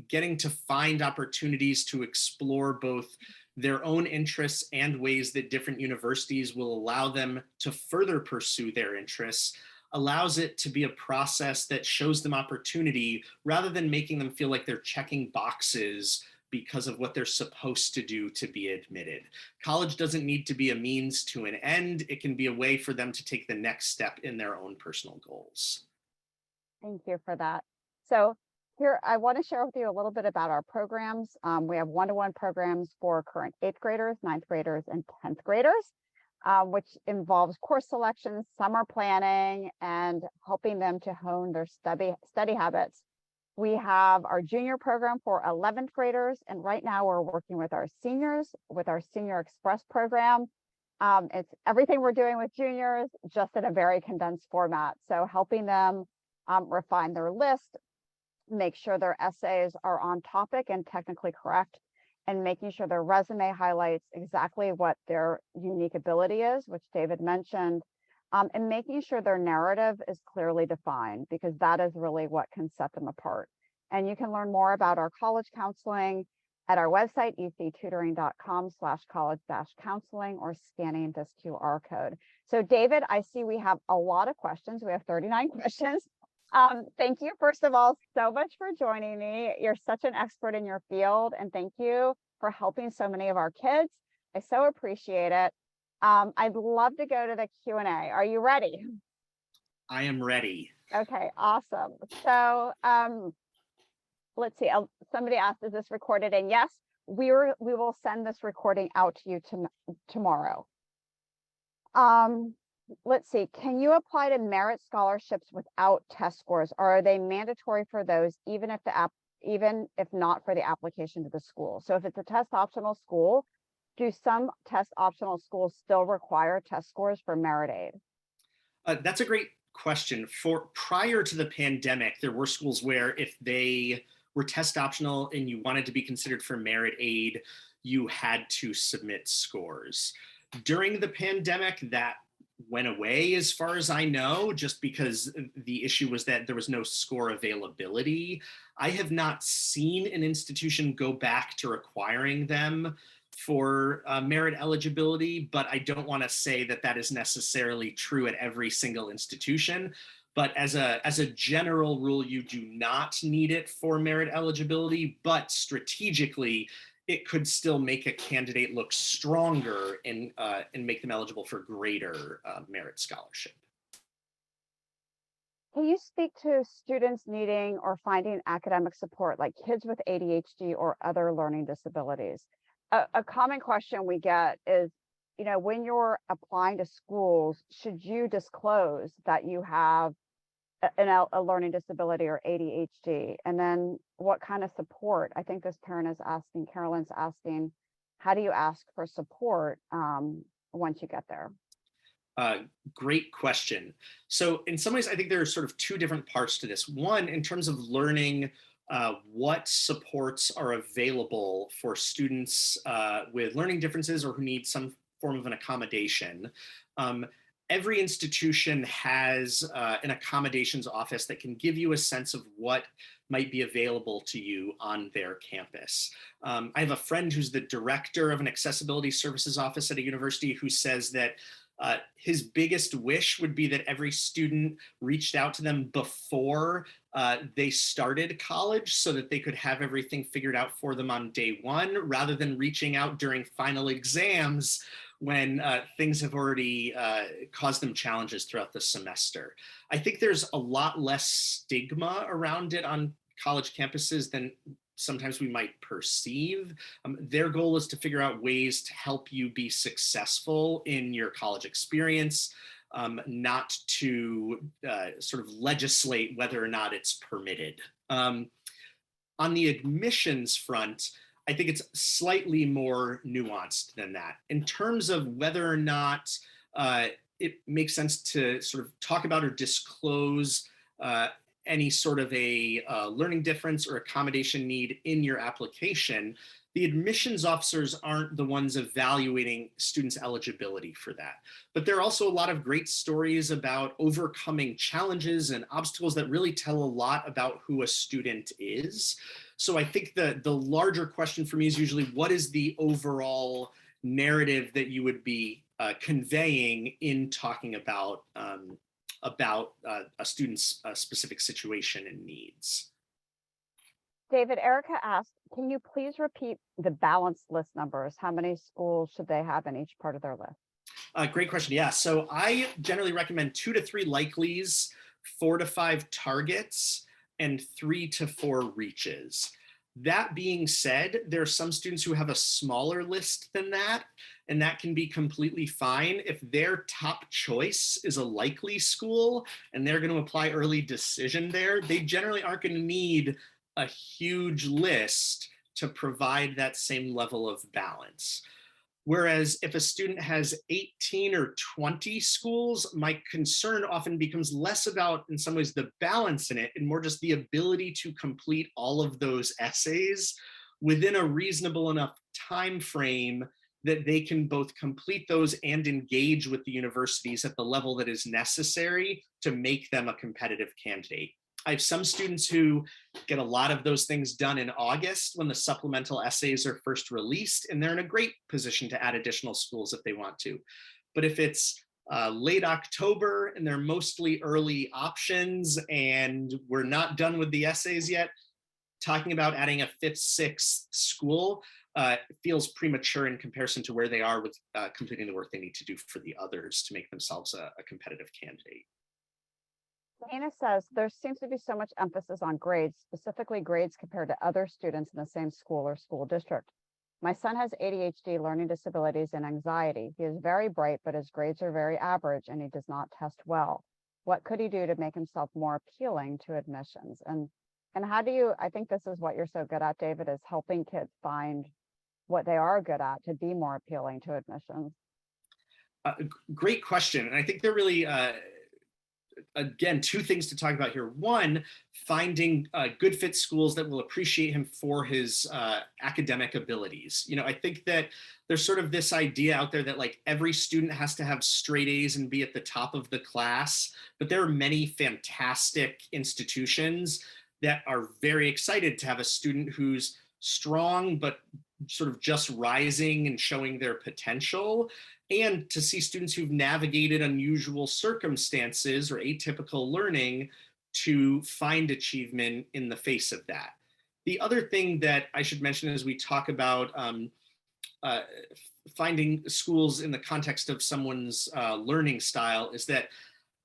getting to find opportunities to explore both their own interests and ways that different universities will allow them to further pursue their interests allows it to be a process that shows them opportunity rather than making them feel like they're checking boxes because of what they're supposed to do to be admitted. College doesn't need to be a means to an end. It can be a way for them to take the next step in their own personal goals. Thank you for that. So here, I want to share with you a little bit about our programs. We have one-to-one programs for current 8th graders, 9th graders, and 10th graders, which involves course selection, summer planning, and helping them to hone their study habits. We have our junior program for 11th graders, and right now we're working with our seniors with our Senior Express program. It's everything we're doing with juniors, just in a very condensed format. So helping them refine their list, make sure their essays are on topic and technically correct, and making sure their resume highlights exactly what their unique ability is, which David mentioned. And making sure their narrative is clearly defined, because that is really what can set them apart. And you can learn more about our college counseling at our website, ectutoring.com/college-counseling, or scanning this QR code. So David, I see we have a lot of questions. We have 39 questions. Thank you, first of all, so much for joining me. You're such an expert in your field, and thank you for helping so many of our kids. I so appreciate it. I'd love to go to the Q&A. Are you ready? I am ready. Okay, awesome. So let's see. Somebody asked, is this recorded? And yes, we will send this recording out to you tomorrow. Let's see. Can you apply to merit scholarships without test scores, or are they mandatory for those, even if not for the application to the school? So if it's a test optional school, do some test optional schools still require test scores for merit aid? That's a great question. Prior to the pandemic, there were schools where if they were test optional and you wanted to be considered for merit aid, you had to submit scores. During the pandemic, that went away as far as I know, just because the issue was that there was no score availability. I have not seen an institution go back to requiring them for merit eligibility, but I don't want to say that that is necessarily true at every single institution. But as a general rule, you do not need it for merit eligibility, but strategically, it could still make a candidate look stronger and make them eligible for greater merit scholarship. Can you speak to students needing or finding academic support, like kids with ADHD or other learning disabilities? A common question we get is, when you're applying to schools, should you disclose that you have a learning disability or ADHD? And then what kind of support? I think this parent is asking, Carolyn's asking, how do you ask for support once you get there? Great question. So in some ways, I think there are sort of two different parts to this. One, in terms of learning what supports are available for students with learning differences or who need some form of an accommodation. Every institution has an accommodations office that can give you a sense of what might be available to you on their campus. I have a friend who's the director of an accessibility services office at a university who says that His biggest wish would be that every student reached out to them before they started college so that they could have everything figured out for them on day one, rather than reaching out during final exams when things have already caused them challenges throughout the semester. I think there's a lot less stigma around it on college campuses than sometimes we might perceive. Their goal is to figure out ways to help you be successful in your college experience, not to sort of legislate whether or not it's permitted. On the admissions front, I think it's slightly more nuanced than that. In terms of whether or not it makes sense to sort of talk about or disclose any sort of a learning difference or accommodation need in your application, the admissions officers aren't the ones evaluating students' eligibility for that. But there are also a lot of great stories about overcoming challenges and obstacles that really tell a lot about who a student is. So I think the larger question for me is usually, what is the overall narrative that you would be conveying in talking about a student's specific situation and needs? David, Erica asked, can you please repeat the balanced list numbers? How many schools should they have in each part of their list? Great question. Yeah, so I generally recommend 2 to 3 likelies, 4 to 5 targets, and 3 to 4 reaches. That being said, there are some students who have a smaller list than that, and that can be completely fine. If their top choice is a likely school and they're going to apply early decision there, they generally aren't going to need a huge list to provide that same level of balance. Whereas if a student has 18 or 20 schools, my concern often becomes less about, in some ways, the balance in it and more just the ability to complete all of those essays within a reasonable enough time frame that they can both complete those and engage with the universities at the level that is necessary to make them a competitive candidate. I have some students who get a lot of those things done in August when the supplemental essays are first released, and they're in a great position to add additional schools if they want to. But if it's late October and they're mostly early options and we're not done with the essays yet, talking about adding a 5th, 6th school feels premature in comparison to where they are with completing the work they need to do for the others to make themselves a competitive candidate. Dana says there seems to be so much emphasis on grades, specifically grades compared to other students in the same school or school district. My son has ADHD, learning disabilities, and anxiety. He is very bright, but his grades are very average and he does not test well. What could he do to make himself more appealing to admissions? And how do you, I think this is what you're so good at, David, is helping kids find what they are good at to be more appealing to admissions. Great question. And I think they're really, again, 2 things to talk about here. One, finding good fit schools that will appreciate him for his academic abilities. You know, I think that there's sort of this idea out there that like every student has to have straight A's and be at the top of the class, but there are many fantastic institutions that are very excited to have a student who's strong, but sort of just rising and showing their potential, and to see students who've navigated unusual circumstances or atypical learning to find achievement in the face of that. The other thing that I should mention as we talk about finding schools in the context of someone's learning style is that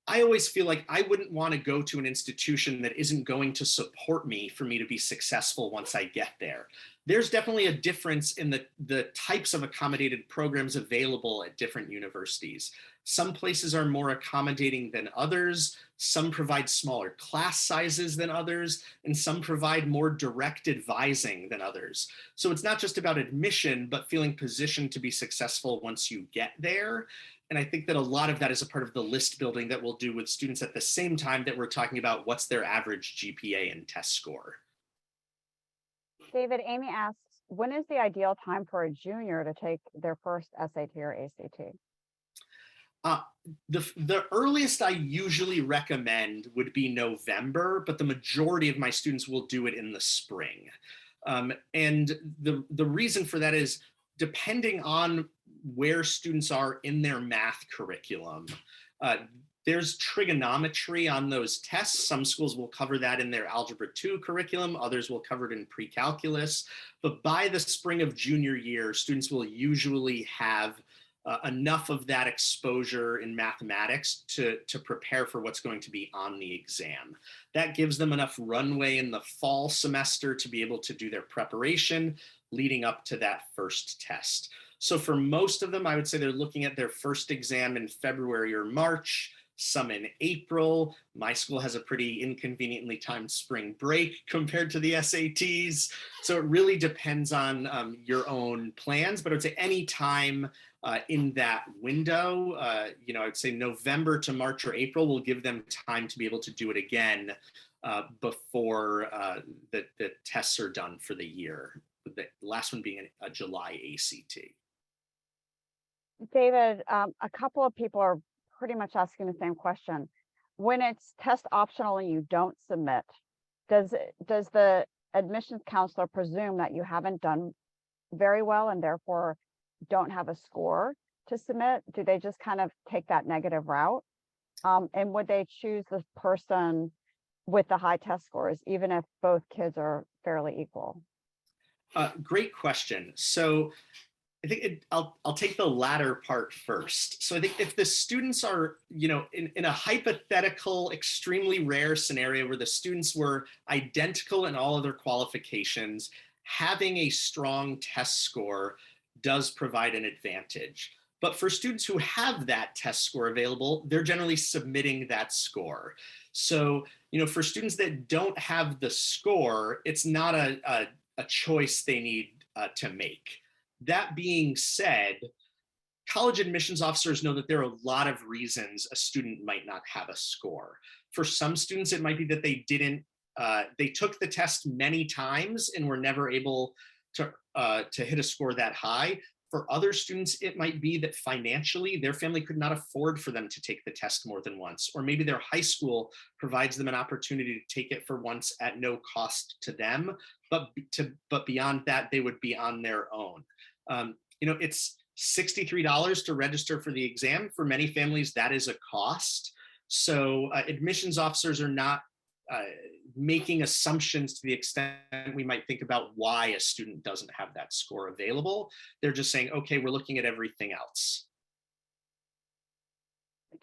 I always feel like I wouldn't want to go to an institution that isn't going to support me for me to be successful once I get there. There's definitely a difference in the types of accommodated programs available at different universities. Some places are more accommodating than others. Some provide smaller class sizes than others, and some provide more direct advising than others. So it's not just about admission, but feeling positioned to be successful once you get there. And I think that a lot of that is a part of the list building that we'll do with students at the same time that we're talking about what's their average GPA and test score. David, Amy asks, when is the ideal time for a junior to take their first SAT or ACT? The earliest I usually recommend would be November, but the majority of my students will do it in the spring. And the reason for that is depending on where students are in their math curriculum, uh, there's trigonometry on those tests. Some schools will cover that in their Algebra 2 curriculum, others will cover it in pre-calculus. But by the spring of junior year, students will usually have enough of that exposure in mathematics to prepare for what's going to be on the exam. That gives them enough runway in the fall semester to be able to do their preparation leading up to that first test. So for most of them, I would say they're looking at their first exam in February or March, some in April. My school has a pretty inconveniently timed spring break compared to the SATs. So it really depends on your own plans, but I would say any time in that window, I would say November to March or April will give them time to be able to do it again before the tests are done for the year. The last one being a July ACT. David, a couple of people are pretty much asking the same question. When it's test optional and you don't submit, does the admissions counselor presume that you haven't done very well and therefore don't have a score to submit? Do they just kind of take that negative route? And would they choose the person with the high test scores, even if both kids are fairly equal? Great question. So I think I'll take the latter part first. So I think if the students are, in a hypothetical, extremely rare scenario where the students were identical in all of their qualifications, having a strong test score does provide an advantage. But for students who have that test score available, they're generally submitting that score. So, for students that don't have the score, it's not a choice they need to make. That being said, college admissions officers know that there are a lot of reasons a student might not have a score. For some students, it might be that they took the test many times and were never able to hit a score that high. For other students, it might be that financially their family could not afford for them to take the test more than once, or maybe their high school provides them an opportunity to take it for once at no cost to them, but beyond that, they would be on their own. It's $63 to register for the exam. For many families, that is a cost. So admissions officers are not making assumptions to the extent we might think about why a student doesn't have that score available. They're just saying, okay, we're looking at everything else.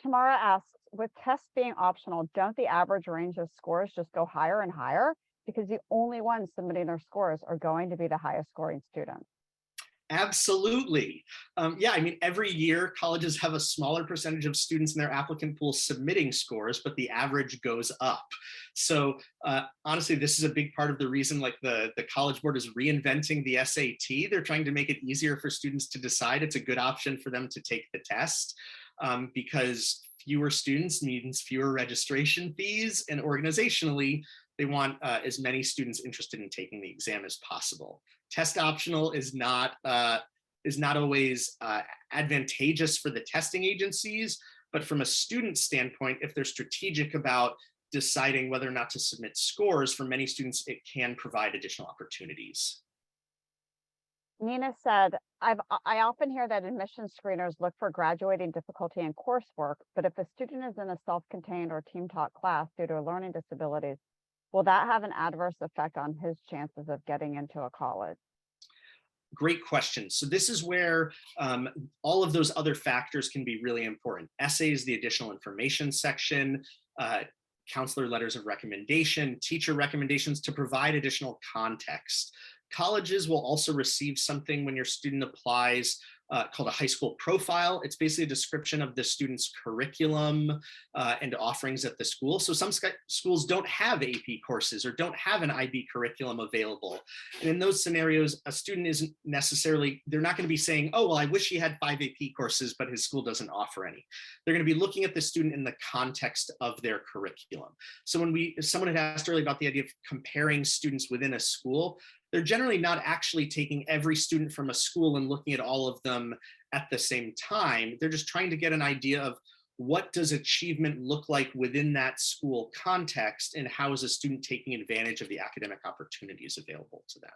Tamara asks, with tests being optional, don't the average range of scores just go higher and higher? Because the only ones submitting their scores are going to be the highest scoring students. Absolutely. Every year colleges have a smaller percentage of students in their applicant pool submitting scores, but the average goes up. So honestly, this is a big part of the reason the College Board is reinventing the SAT. They're trying to make it easier for students to decide. It's a good option for them to take the test because fewer students means fewer registration fees, and organizationally, they want as many students interested in taking the exam as possible. Test optional is not always advantageous for the testing agencies, but from a student standpoint, if they're strategic about deciding whether or not to submit scores, for many students, it can provide additional opportunities. Nina said, I often hear that admission screeners look for graduating difficulty in coursework, but if a student is in a self-contained or team-taught class due to learning disabilities, will that have an adverse effect on his chances of getting into a college? Great question. So this is where all of those other factors can be really important. Essays, the additional information section, counselor letters of recommendation, teacher recommendations to provide additional context. Colleges will also receive something when your student applies called a high school profile. It's basically a description of the student's curriculum and offerings at the school. So some schools don't have AP courses or don't have an IB curriculum available. And in those scenarios, a student isn't necessarily, they're not going to be saying, oh, well, I wish he had 5 AP courses, but his school doesn't offer any. They're going to be looking at the student in the context of their curriculum. So when someone had asked earlier about the idea of comparing students within a school, they're generally not actually taking every student from a school and looking at all of them at the same time. They're just trying to get an idea of what does achievement look like within that school context, and how is a student taking advantage of the academic opportunities available to them.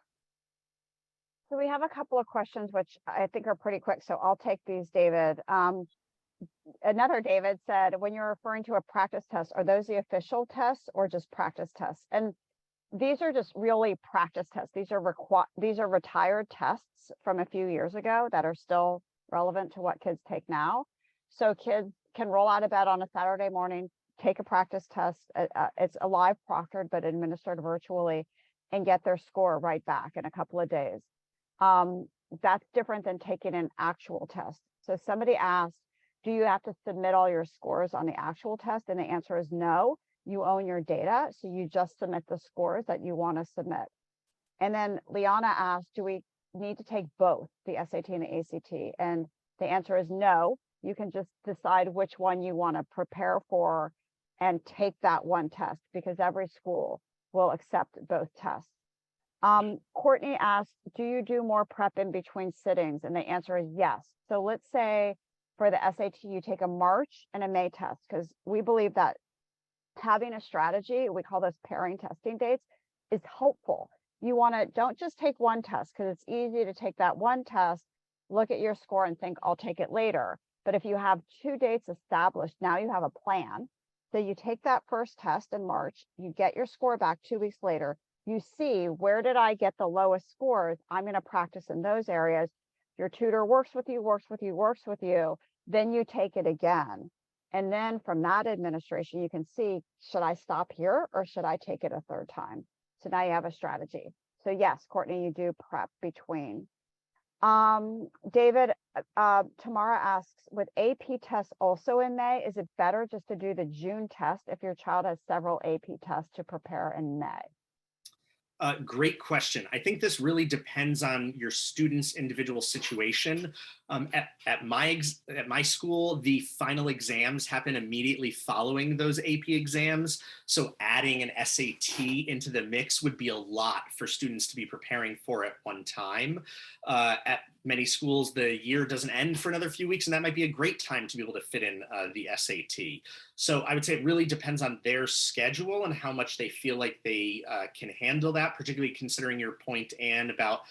So we have a couple of questions, which I think are pretty quick. So I'll take these, David. Another David said, when you're referring to a practice test, are those the official tests or just practice tests? And these are just really practice tests. These are retired tests from a few years ago that are still relevant to what kids take now. So kids can roll out of bed on a Saturday morning, take a practice test. It's a live proctored, but administered virtually, and get their score right back in a couple of days. That's different than taking an actual test. So somebody asked, do you have to submit all your scores on the actual test? And the answer is no. You own your data, so you just submit the scores that you want to submit. And then Liana asked, do we need to take both the SAT and the ACT? And the answer is no. You can just decide which one you want to prepare for and take that one test, because every school will accept both tests. Courtney asked, do you do more prep in between sittings? And the answer is yes. So let's say for the SAT, you take a March and a May test, because we believe that having a strategy, we call those pairing testing dates, is helpful. You want to, don't just take one test, because it's easy to take that one test, look at your score and think, I'll take it later. But if you have 2 dates established, now you have a plan. So you take that first test in March, you get your score back 2 weeks later, you see, where did I get the lowest scores? I'm going to practice in those areas. Your tutor works with you, then you take it again. And then from that administration, you can see, should I stop here or should I take it a third time? So now you have a strategy. So yes, Courtney, you do prep between. David, Tamara asks, with AP tests also in May, is it better just to do the June test if your child has several AP tests to prepare in May? Great question. I think this really depends on your student's individual situation. At my school, the final exams happen immediately following those AP exams. So adding an SAT into the mix would be a lot for students to be preparing for at one time. At many schools, the year doesn't end for another few weeks, and that might be a great time to be able to fit in the SAT. So I would say it really depends on their schedule and how much they feel like they can handle that, particularly considering your point, Anne, about,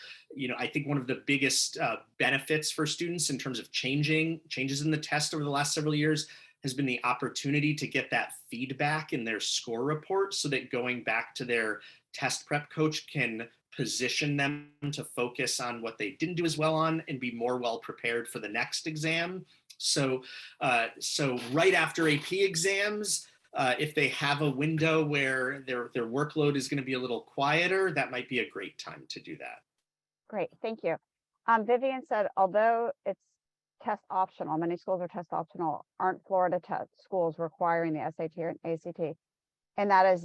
I think one of the biggest benefits for students in terms of changes in the test over the last several years has been the opportunity to get that feedback in their score report, so that going back to their test prep coach can position them to focus on what they didn't do as well on and be more well prepared for the next exam. So right after AP exams, if they have a window where their workload is going to be a little quieter, that might be a great time to do that. Great, thank you. Vivian said, although it's test optional, many schools are test optional, aren't Florida test schools requiring the SAT or ACT? And that is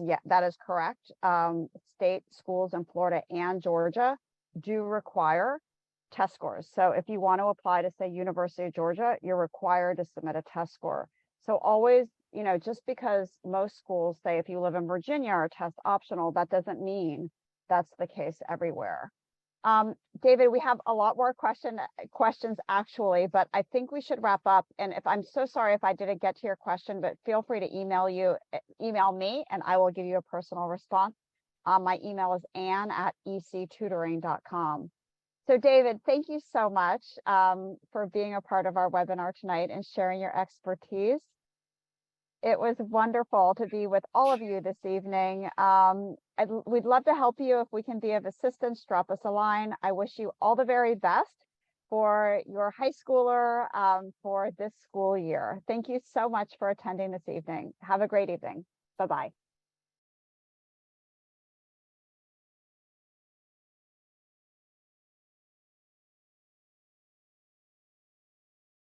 correct. State schools in Florida and Georgia do require test scores. So if you want to apply to, say, University of Georgia, you're required to submit a test score. So always, just because most schools say if you live in Virginia are test optional, that doesn't mean that's the case everywhere. David, we have a lot more questions actually, but I think we should wrap up. And I'm so sorry if I didn't get to your question, but feel free to email me and I will give you a personal response. My email is ann@ectutoring.com. So David, thank you so much for being a part of our webinar tonight and sharing your expertise. It was wonderful to be with all of you this evening. We'd love to help you if we can be of assistance. Drop us a line. I wish you all the very best for your high schooler for this school year. Thank you so much for attending this evening. Have a great evening. Bye-bye.